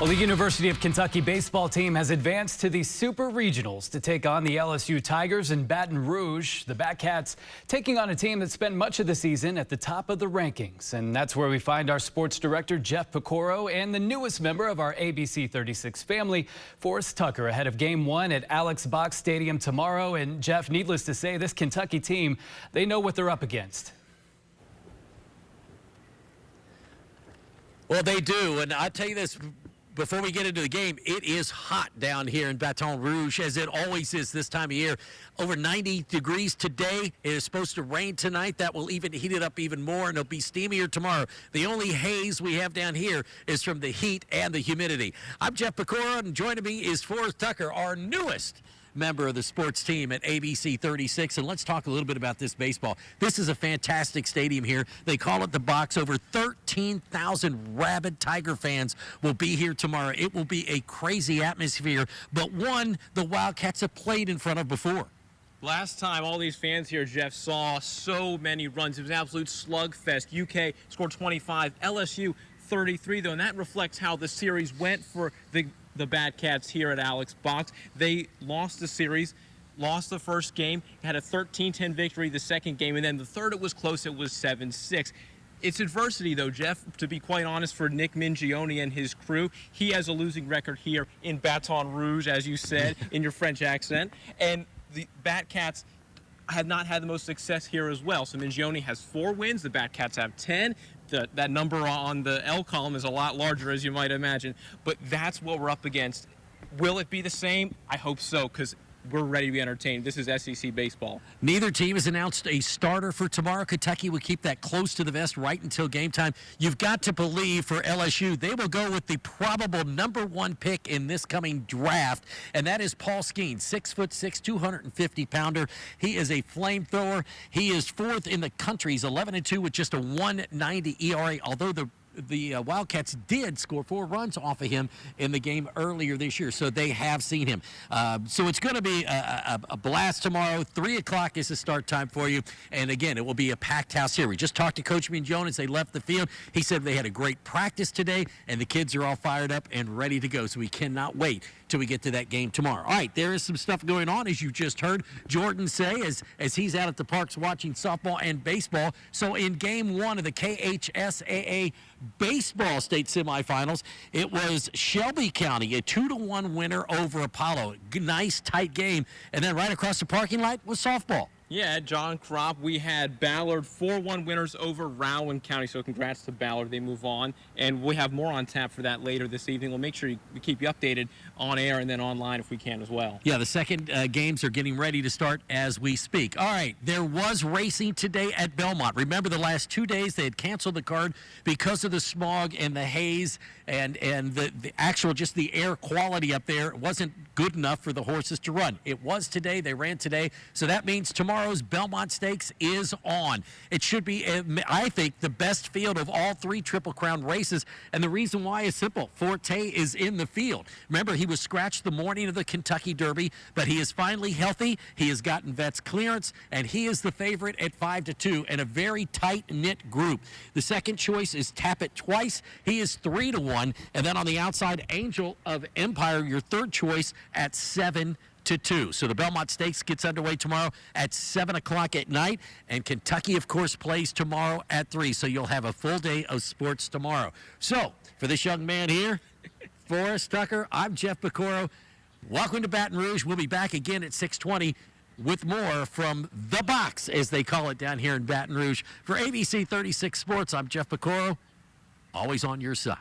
Well, the University of Kentucky baseball team has advanced to the Super Regionals to take on the LSU Tigers in Baton Rouge. The Batcats taking on a team that spent much of the season at the top of the rankings. And that's where we find our sports director, Jeff Pecoro, and the newest member of our ABC 36 family, Forrest Tucker, ahead of Game 1 at Alex Box Stadium tomorrow. And Jeff, needless to say, this Kentucky team, they know what they're up against. Well, they do, and I'll tell you this, before we get into the game, it is hot down here in Baton Rouge, as it always is this time of year. Over 90 degrees today. It is supposed to rain tonight. That will even heat it up even more, and it'll be steamier tomorrow. The only haze we have down here is from the heat and the humidity. I'm Jeff Pecoro, and joining me is Forrest Tucker, our newest member of the sports team at ABC 36. And let's talk a little bit about this baseball. This is a fantastic stadium here. They call it the Box. Over 13,000 rabid Tiger fans will be here tomorrow. It will be a crazy atmosphere, but one the Wildcats have played in front of before. Last time all these fans here, Jeff, saw so many runs. It was an absolute slugfest. UK scored 25, LSU 33, though, and that reflects how the series went for the Batcats here at Alex Box. They lost the series, lost the first game, had a 13-10 victory the second game, and then the third it was close, it was 7-6. It's adversity, though, Jeff, to be quite honest, for Nick Mingione and his crew. He has a losing record here in Baton Rouge, as you said, in your French accent, and the Batcats have not had the most success here as well. So Mingione has 4 wins, the Batcats have 10. That number on the L column is a lot larger, as you might imagine, but that's what we're up against. Will it be the same? I hope so, because we're ready to be entertained. This is SEC baseball. Neither team has announced a starter for tomorrow. Kentucky will keep that close to the vest right until game time. You've got to believe for LSU, they will go with the probable #1 pick in this coming draft, and that is Paul Skeen, 6'6", 250-pounder. He is a flamethrower. He is 4th in the country. He's 11-2 with just a 1.90 ERA, although the Wildcats did score 4 runs off of him in the game earlier this year, so they have seen him. So it's going to be a blast tomorrow. 3 o'clock is the start time for you, and again, it will be a packed house here. We just talked to Coach Mingione as they left the field. He said they had a great practice today, and the kids are all fired up and ready to go, so we cannot wait till we get to that game tomorrow. All right, there is some stuff going on, as you just heard Jordan say, as he's out at the parks watching softball and baseball. So in Game 1 of the KHSAA baseball state semifinals, it was Shelby County, a 2-1 winner over Apollo. Nice, tight game. And then right across the parking lot was softball. Yeah, John Kropp, we had Ballard 4-1 winners over Rowan County, so congrats to Ballard. They move on, and we have more on tap for that later this evening. We'll make sure we keep you updated on air and then online if we can as well. Yeah, the second games are getting ready to start as we speak. All right, there was racing today at Belmont. Remember, the last 2 days they had canceled the card because of the smog and the haze and the actual, just the air quality up there wasn't good enough for the horses to run. It was today. They ran today, so that means tomorrow's Belmont Stakes is on. It should be, I think, the best field of all 3 Triple Crown races, and the reason why is simple. Forte is in the field. Remember, he was scratched the morning of the Kentucky Derby, but he is finally healthy. He has gotten vet's clearance, and he is the favorite at 5-2 in a very tight-knit group. The second choice is Tap It Twice. He is 3-1, and then on the outside, Angel of Empire, your third choice, at 7-2. So the Belmont Stakes gets underway tomorrow at 7 o'clock at night, and Kentucky, of course, plays tomorrow at 3. So you'll have a full day of sports tomorrow. So for this young man here, Forrest Tucker, I'm Jeff Pecoro. Welcome to Baton Rouge. We'll be back again at 6:20 with more from the Box, as they call it down here in Baton Rouge. For ABC 36 Sports, I'm Jeff Pecoro, always on your side.